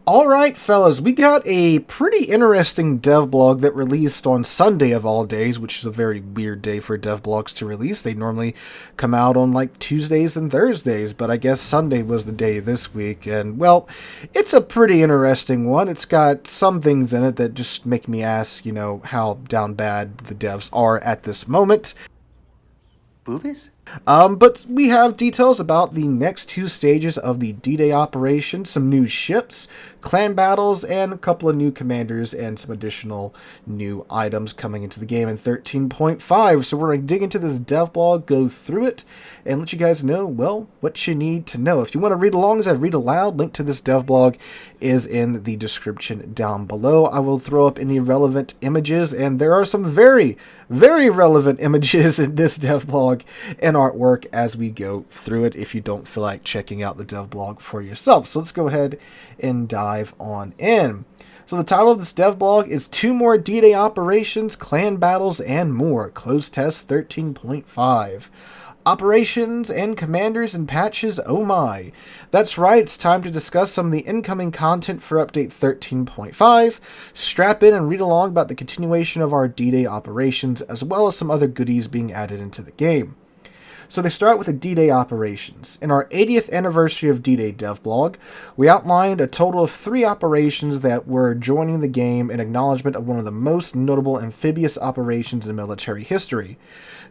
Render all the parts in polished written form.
Alright, fellas, we got a pretty interesting devblog that released on Sunday of all days, which is a very weird day for devblogs to release. They normally come out on like Tuesdays and Thursdays, but I guess Sunday was the day this week. And, well, it's a pretty interesting one. It's got some things in it that just make me ask, how down bad the devs are at this moment. Boobies? But we have details about the next two stages of the D-Day operation, some new ships, clan battles, and a couple of new commanders and some additional new items coming into the game in 13.5. So we're going to dig into this devblog, go through it, and let you guys know, well, what you need to know. If you want to read along as I read aloud, link to this devblog is in the description down below. I will throw up any relevant images, and there are some very, very relevant images in this devblog and artwork as we go through it if you don't feel like checking out the devblog for yourself. So let's go ahead and dive on in. So the title of this devblog is 2 More D-Day Operations, Clan Battles, and More. Closed Test 13.5. Operations and commanders and patches, oh my. That's right, it's time to discuss some of the incoming content for update 13.5. Strap in and read along about the continuation of our D-Day operations, as well as some other goodies being added into the game. So they start with the D-Day operations. In our 80th anniversary of D-Day devblog, we outlined a total of 3 operations that were joining the game in acknowledgement of one of the most notable amphibious operations in military history.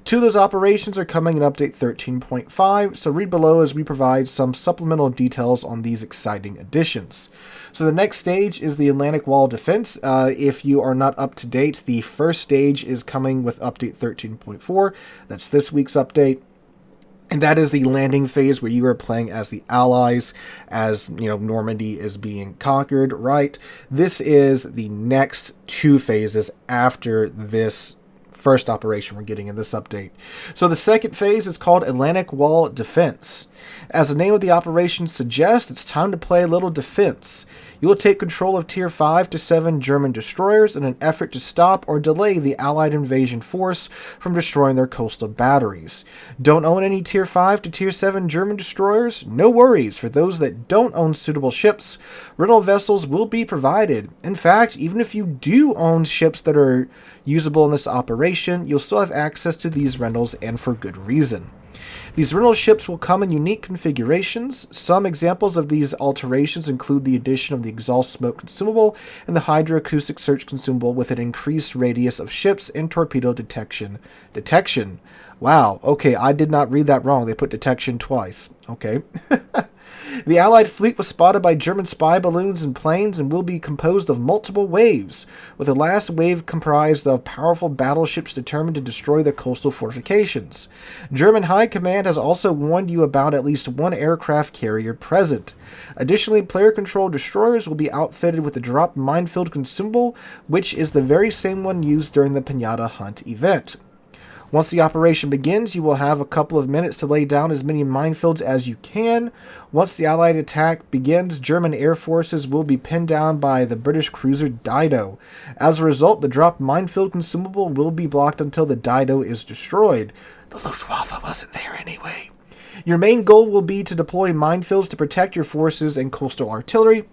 2 of those operations are coming in update 13.5, so read below as we provide some supplemental details on these exciting additions. So the next stage is the Atlantic Wall Defense. If you are not up to date, the first stage is coming with update 13.4. That's this week's update. And that is the landing phase where you are playing as the Allies, as, Normandy is being conquered, right? This is the next 2 phases after this first operation we're getting in this update. So the second phase is called Atlantic Wall Defense. As the name of the operation suggests, it's time to play a little defense. You will take control of Tier 5 to 7 German destroyers in an effort to stop or delay the Allied invasion force from destroying their coastal batteries. Don't own any Tier 5 to Tier 7 German destroyers? No worries. For those that don't own suitable ships, rental vessels will be provided. In fact, even if you do own ships that are usable in this operation, you'll still have access to these rentals, and for good reason. These rental ships will come in unique configurations. Some examples of these alterations include the addition of the exhaust smoke consumable and the hydroacoustic search consumable with an increased radius of ships and torpedo detection. Detection. Wow, okay, I did not read that wrong. They put detection twice. Okay. The Allied fleet was spotted by German spy balloons and planes and will be composed of multiple waves, with the last wave comprised of powerful battleships determined to destroy the coastal fortifications. German High Command has also warned you about at least 1 aircraft carrier present. Additionally, player-controlled destroyers will be outfitted with the drop minefield consumable, which is the very same one used during the Pinata Hunt event. Once the operation begins, you will have a couple of minutes to lay down as many minefields as you can. Once the Allied attack begins, German air forces will be pinned down by the British cruiser Dido. As a result, the dropped minefield consumable will be blocked until the Dido is destroyed. The Luftwaffe wasn't there anyway. Your main goal will be to deploy minefields to protect your forces and coastal artillery,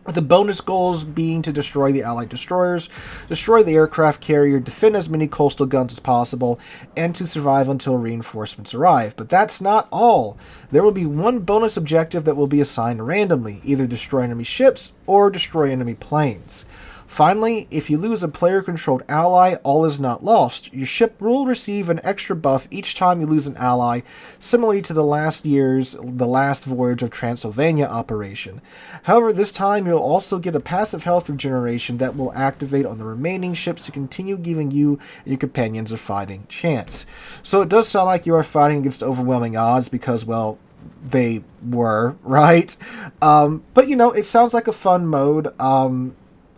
with the bonus goals being to destroy the Allied destroyers, destroy the aircraft carrier, defend as many coastal guns as possible, and to survive until reinforcements arrive. But that's not all. There will be 1 bonus objective that will be assigned randomly, either destroy enemy ships or destroy enemy planes. Finally, if you lose a player-controlled ally, all is not lost. Your ship will receive an extra buff each time you lose an ally, similarly to the last voyage of Transylvania operation. However, this time you'll also get a passive health regeneration that will activate on the remaining ships to continue giving you and your companions a fighting chance. So it does sound like you are fighting against overwhelming odds because, well, they were, right? But, it sounds like a fun mode.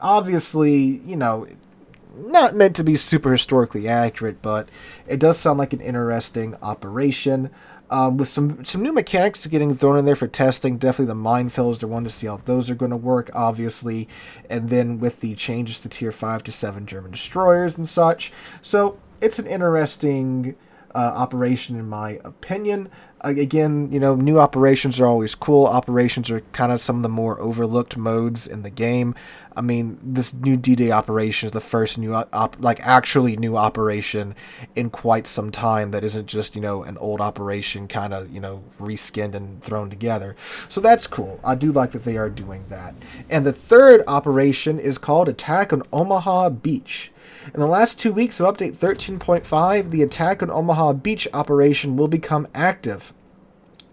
Obviously, not meant to be super historically accurate, but it does sound like an interesting operation. With some new mechanics getting thrown in there for testing. Definitely the minefields, they're one to see how those are going to work, obviously. And then with the changes to Tier 5 to 7 German destroyers and such. So it's an interesting operation in my opinion. Again, new operations are always cool. Operations are kind of some of the more overlooked modes in the game. I mean, this new D-Day operation is the first new, actually new operation in quite some time that isn't just, an old operation kind of, reskinned and thrown together. So that's cool. I do like that they are doing that. And the third operation is called Attack on Omaha Beach. In the last 2 weeks of Update 13.5, the Attack on Omaha Beach operation will become active.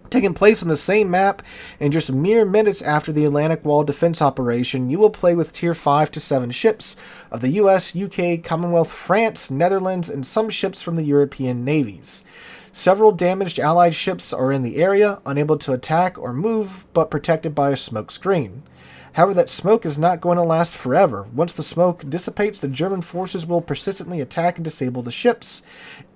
Taking place on the same map, and just mere minutes after the Atlantic Wall defense operation, you will play with Tier 5 to 7 ships of the US, UK, Commonwealth, France, Netherlands, and some ships from the European navies. Several damaged Allied ships are in the area, unable to attack or move, but protected by a smoke screen. However, that smoke is not going to last forever. Once the smoke dissipates, the German forces will persistently attack and disable the ships.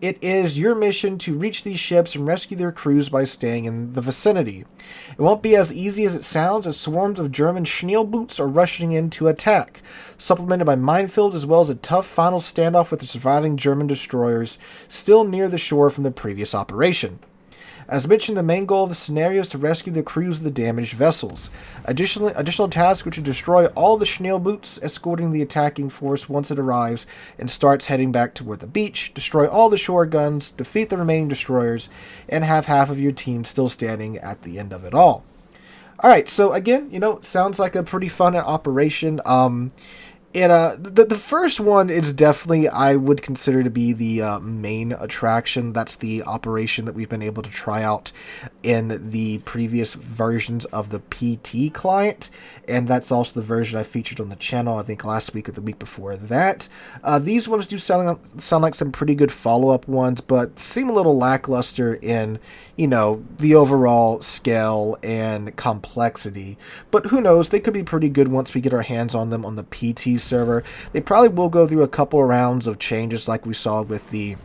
It is your mission to reach these ships and rescue their crews by staying in the vicinity. It won't be as easy as it sounds, as swarms of German Schneelboots are rushing in to attack, supplemented by minefields as well as a tough final standoff with the surviving German destroyers still near the shore from the previous operation. As mentioned, the main goal of the scenario is to rescue the crews of the damaged vessels. Additional tasks which are to destroy all the Schneelboots, escorting the attacking force once it arrives and starts heading back toward the beach, destroy all the shore guns, defeat the remaining destroyers, and have half of your team still standing at the end of it all. Alright, so again, sounds like a pretty fun operation. The first one is definitely, I would consider to be the main attraction. That's the operation that we've been able to try out in the previous versions of the PT client, and that's also the version I featured on the channel, I think last week or the week before that. These ones do sound like some pretty good follow-up ones, but seem a little lackluster in, the overall scale and complexity. But who knows, they could be pretty good once we get our hands on them on the PT server. They probably will go through a couple of rounds of changes like we saw with the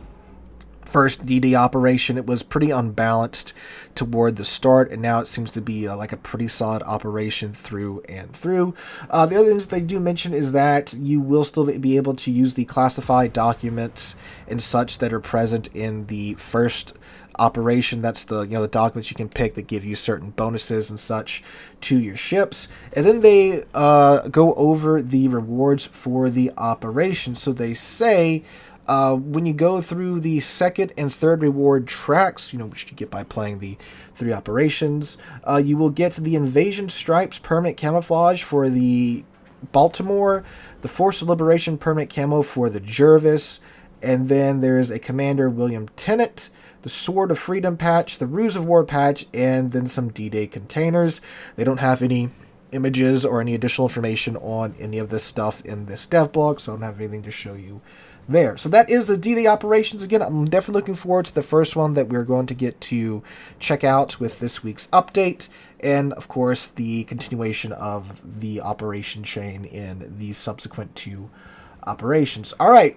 first D-Day operation. It was pretty unbalanced toward the start, and now it seems to be like a pretty solid operation through and through. The other things they do mention is that you will still be able to use the classified documents and such that are present in the first operation. That's the the documents you can pick that give you certain bonuses and such to your ships. And then they go over the rewards for the operation. So they say when you go through the second and third reward tracks, which you get by playing the 3 operations, you will get the Invasion Stripes permanent camouflage for the Baltimore, the Force of Liberation permanent camo for the Jervis, and then there's a Commander William Tennant, the Sword of Freedom patch, the Ruse of War patch, and then some D-Day containers. They don't have any images or any additional information on any of this stuff in this DevBlog, so I don't have anything to show you there. So that is the D-Day operations. Again, I'm definitely looking forward to the first one that we're going to get to check out with this week's update, and of course the continuation of the operation chain in the subsequent 2 operations. Alright,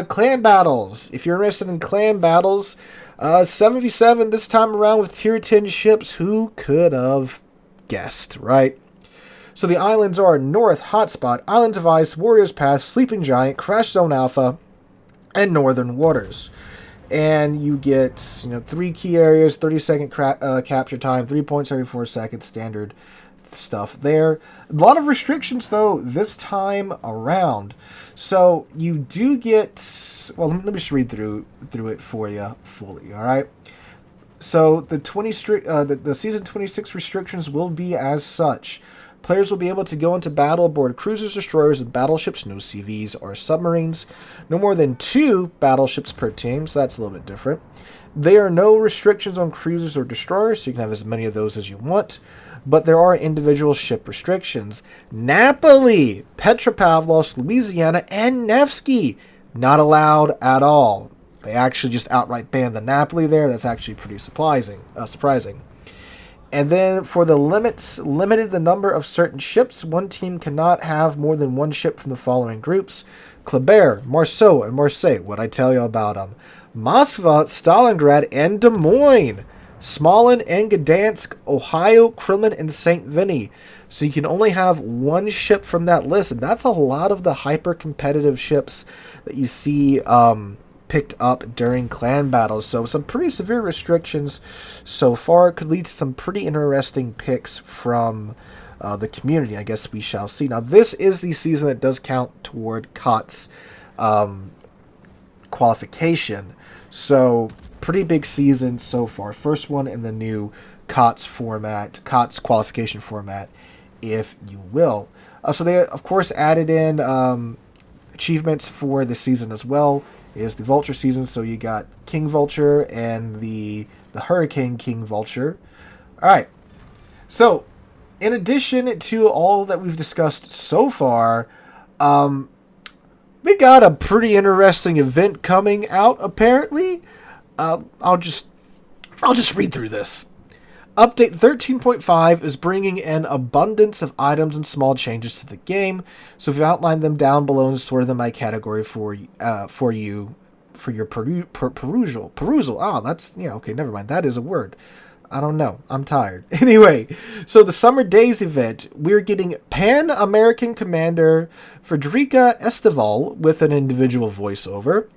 clan battles. If you're interested in clan battles, 7v7 this time around with tier 10 ships. Who could have guessed, right? So the islands are North Hotspot, Islands of Ice, Warriors Pass, Sleeping Giant, Crash Zone Alpha, and Northern Waters. And you get 3 key areas, 30-second capture time, 3 points every 4 seconds, standard stuff there. A lot of restrictions though this time around. So you do get, well, let me just read through it for you fully. All right. So the season 26 restrictions will be as such. Players will be able to go into battle aboard cruisers, destroyers, and battleships, no CVs or submarines. No more than 2 battleships per team, so that's a little bit different. There are no restrictions on cruisers or destroyers, so you can have as many of those as you want. But there are individual ship restrictions. Napoli, Petropavlovsk, Louisiana, and Nevsky, not allowed at all. They actually just outright banned the Napoli there. That's actually pretty surprising. And then for the limited the number of certain ships. One team cannot have more than 1 ship from the following groups: Kleber, Marceau, and Marseille. What I tell you about them: Moskva, Stalingrad, and Des Moines, Smolin and Gdansk, Ohio, Kremlin, and St. Vinny. So you can only have 1 ship from that list, and that's a lot of the hyper-competitive ships that you see picked up during clan battles. So some pretty severe restrictions so far. It could lead to some pretty interesting picks from the community. I guess we shall see. Now, this is the season that does count toward COTS qualification. So pretty big season so far. First one in the new COTS format, COTS qualification format, if you will. So they, of course, added in achievements for the season as well. Is the Vulture season, so you got King Vulture and the Hurricane King Vulture. All right. So, in addition to all that we've discussed so far, we got a pretty interesting event coming out. Apparently, I'll just read through this. Update 13.5 is bringing an abundance of items and small changes to the game, so we've outlined them down below and sorted them by category for your perusal. That's, okay, never mind. That is a word. I don't know. I'm tired. Anyway, so the Summer Days event, we're getting Pan-American Commander Frederica Estival with an individual voiceover,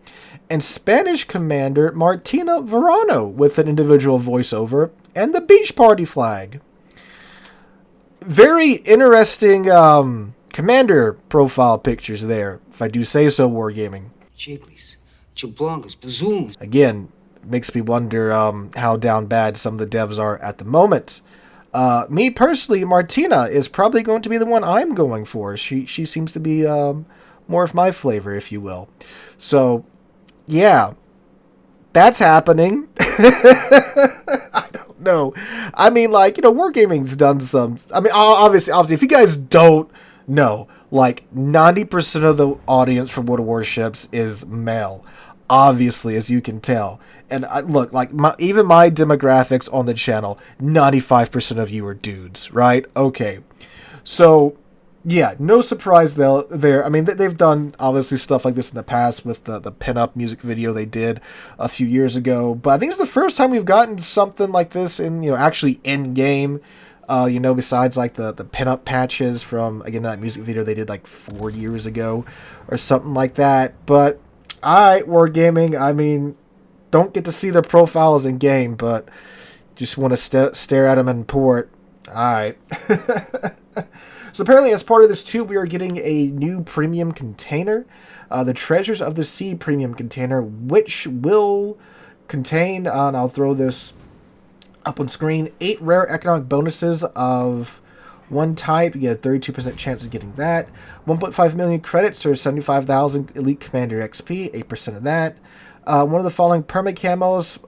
and Spanish Commander Martina Verano with an individual voiceover, and the Beach Party flag. Very interesting commander profile pictures there, if I do say so, Wargaming. Jiggly's, Jablangas, Bazooms. Again, makes me wonder how down bad some of the devs are at the moment. Me personally, Martina is probably going to be the one I'm going for. She seems to be more of my flavor, if you will. So, yeah, that's happening. I don't know. I mean, Wargaming's done some. I mean, obviously, if you guys don't know, 90% of the audience for World of Warships is male. Obviously, as you can tell. And even my demographics on the channel, 95% of you are dudes, right? Okay. So, yeah, no surprise there. I mean, they've done, obviously, stuff like this in the past with the pin-up music video they did a few years ago. But I think it's the first time we've gotten something like this actually in-game. Besides, the pin-up patches from, again, that music video they did, 4 years ago or something like that. But, alright, Wargaming, I mean, don't get to see their profiles in-game, but just want to stare at them in port. Alright. So apparently, as part of this too, we are getting a new premium container, the Treasures of the Sea premium container, which will contain, and I'll throw this up on screen, 8 rare economic bonuses of one type. You get a 32% chance of getting that. 1.5 million credits or 75,000 Elite Commander XP, 8% of that. One of the following perma camos,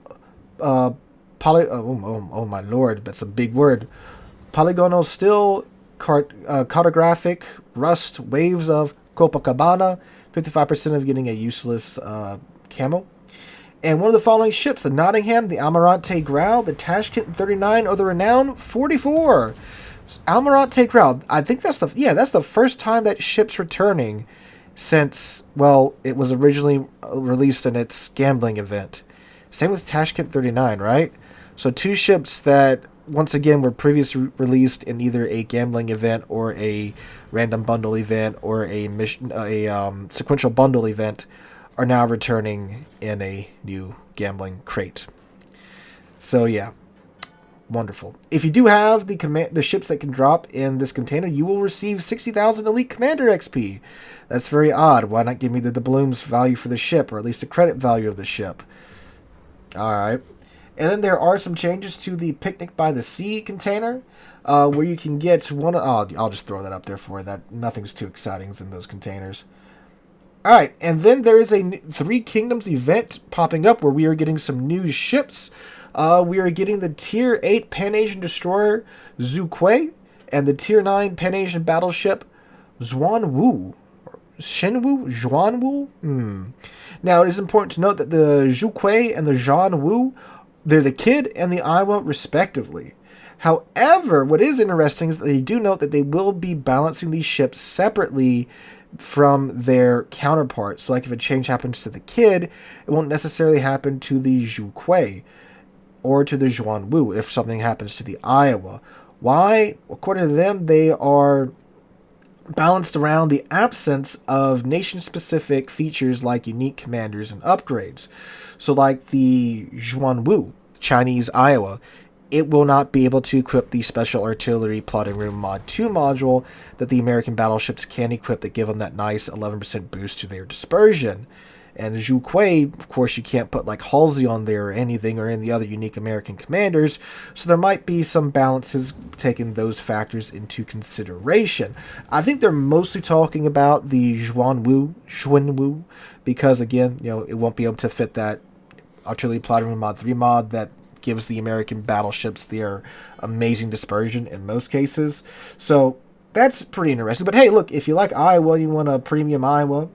oh my lord, that's a big word. Polygonal Steel, Cartographic, Rust, Waves of Copacabana, 55% of getting a useless camo. And one of the following ships, the Nottingham, the Almirante Grau, the Tashkent 39, or the Renown 44. Almirante Grau, I think that's the first time that ship's returning since, it was originally released in its gambling event. Same with Tashkent 39, right? So 2 ships that, once again, were previously released in either a gambling event or a random bundle event or a sequential bundle event are now returning in a new gambling crate. So yeah, wonderful. If you do have the ships that can drop in this container, you will receive 60,000 Elite Commander XP. That's very odd. Why not give me the doubloons value for the ship, or at least the credit value of the ship? Alright. And then there are some changes to the Picnic by the Sea container, where you can get one. I'll just throw that up there for that. Nothing's too exciting in those containers. Alright, and then there is a Three Kingdoms event popping up where we are getting some new ships. We are getting the Tier 8 Pan-Asian Destroyer Zhuquei and the Tier 9 Pan-Asian Battleship Zhuanwu. Zhuanwu? Now, it is important to note that the Zhuquei and the Zhuanwu, they're the Kid and the Iowa, respectively. However, what is interesting is that they do note that they will be balancing these ships separately from their counterparts. So, if a change happens to the Kid, it won't necessarily happen to the Zhuquei or to the Zhuanwu if something happens to the Iowa. Why? According to them, they are balanced around the absence of nation-specific features like unique commanders and upgrades. So like the Zhuanwu, Chinese Iowa, it will not be able to equip the Special Artillery Plotting Room Mod 2 module that the American battleships can equip that give them that nice 11% boost to their dispersion. And the Zhu Kui, of course, you can't put like Halsey on there or anything or any other unique American commanders, so there might be some balances taking those factors into consideration. I think they're mostly talking about the Zhuanwu, because again, it won't be able to fit that Artillery Plotting Room Mod 3 mod that gives the American battleships their amazing dispersion in most cases. So that's pretty interesting. But hey, look, if you like Iowa, you want a premium Iowa,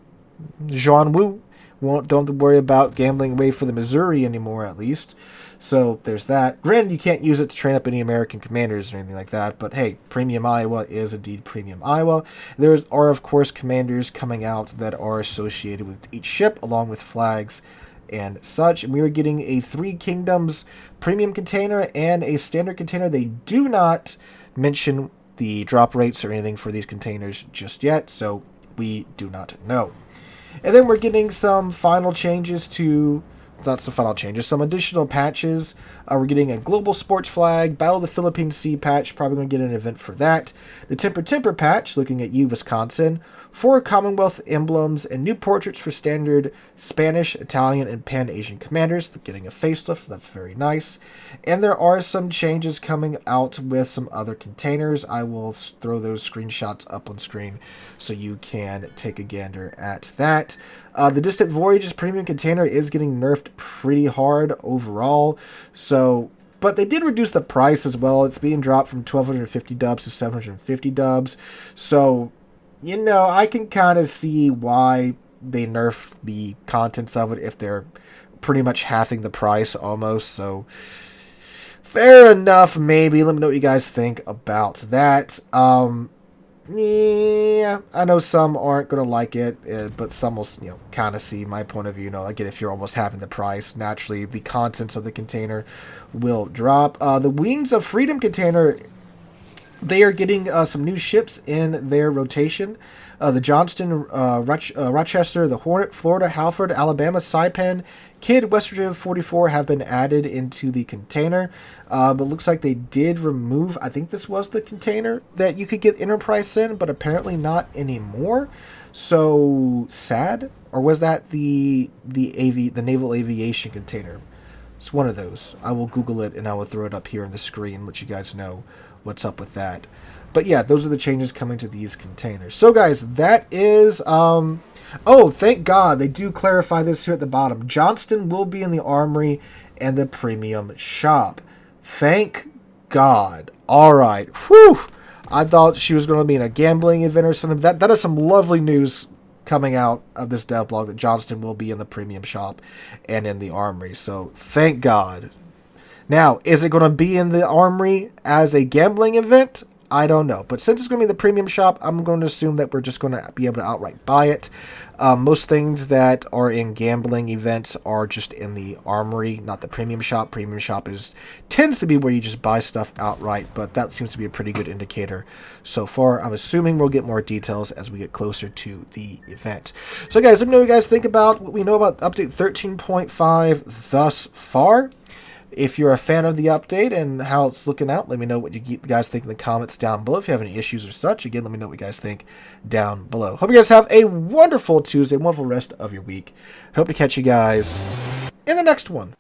Zhuanwu, don't have to worry about gambling away for the Missouri anymore, at least. So there's that. Granted, you can't use it to train up any American commanders or anything like that, but hey, Premium Iowa is indeed Premium Iowa. There are, of course, commanders coming out that are associated with each ship, along with flags and such. And we are getting a 3 Kingdoms premium container and a standard container. They do not mention the drop rates or anything for these containers just yet, so we do not know. And then we're getting some final changes to, it's not some final changes, some additional patches. We're getting a Global Sports Flag, Battle of the Philippine Sea patch, probably going to get an event for that. The Temper patch, looking at you, Wisconsin. 4 Commonwealth emblems and new portraits for standard Spanish, Italian, and Pan-Asian commanders. They're getting a facelift, so that's very nice. And there are some changes coming out with some other containers. I will throw those screenshots up on screen so you can take a gander at that. The Distant Voyages premium container is getting nerfed pretty hard overall, but they did reduce the price as well. It's being dropped from 1,250 dubs to 750 dubs. So, I can kind of see why they nerfed the contents of it if they're pretty much halving the price almost. So, fair enough, maybe. Let me know what you guys think about that. Yeah, I know some aren't going to like it, but some will, kind of see my point of view. Again, if you're almost having the price, naturally the contents of the container will drop. The Wings of Freedom container, they are getting some new ships in their rotation. The Johnston, Rochester, the Hornet, Florida, Halford, Alabama, Saipan, Kidd, West Virginia 44 have been added into the container. But looks like they did remove, I think this was the container that you could get Enterprise in, but apparently not anymore. So sad. Or was that the Naval Aviation container? It's one of those. I will Google it and I will throw it up here on the screen and let you guys know what's up with that. But yeah, those are the changes coming to these containers. So guys, that is oh, thank God they do clarify this here at the bottom. Johnston will be in the Armory and the Premium Shop. Thank God. All right. Whew. I thought she was going to be in a gambling event or something. That is some lovely news coming out of this devblog that Johnston will be in the Premium Shop and in the Armory. So thank God. Now, is it going to be in the Armory as a gambling event? I don't know. But since it's going to be the Premium Shop, I'm going to assume that we're just going to be able to outright buy it. Most things that are in gambling events are just in the Armory, not the Premium Shop. Premium Shop tends to be where you just buy stuff outright, but that seems to be a pretty good indicator so far. I'm assuming we'll get more details as we get closer to the event. So guys, let me know what you guys think about what we know about update 13.5 thus far. If you're a fan of the update and how it's looking out, let me know what you guys think in the comments down below. If you have any issues or such, again, let me know what you guys think down below. Hope you guys have a wonderful Tuesday, wonderful rest of your week. Hope to catch you guys in the next one.